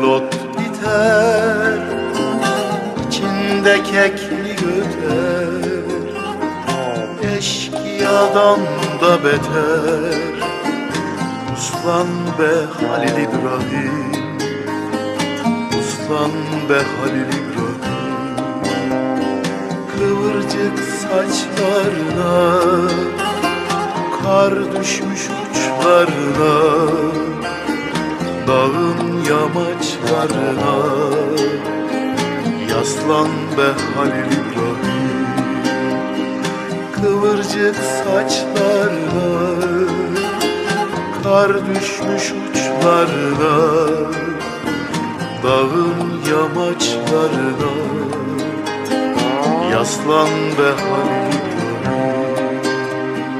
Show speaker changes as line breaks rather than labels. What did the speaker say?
Lot biter, içinde kekli göter, eşkıyadan da beter. Uslan be Halil İbrahim, uslan be Halil İbrahim. Kıvırcık saçlarına kar düşmüş uçlarına, dağın yamaçlarına yaslan be Halil İbrahim. Kıvırcık saçlarına kar düşmüş uçlarına, dağın yamaçlarına yaslan be Halil İbrahim.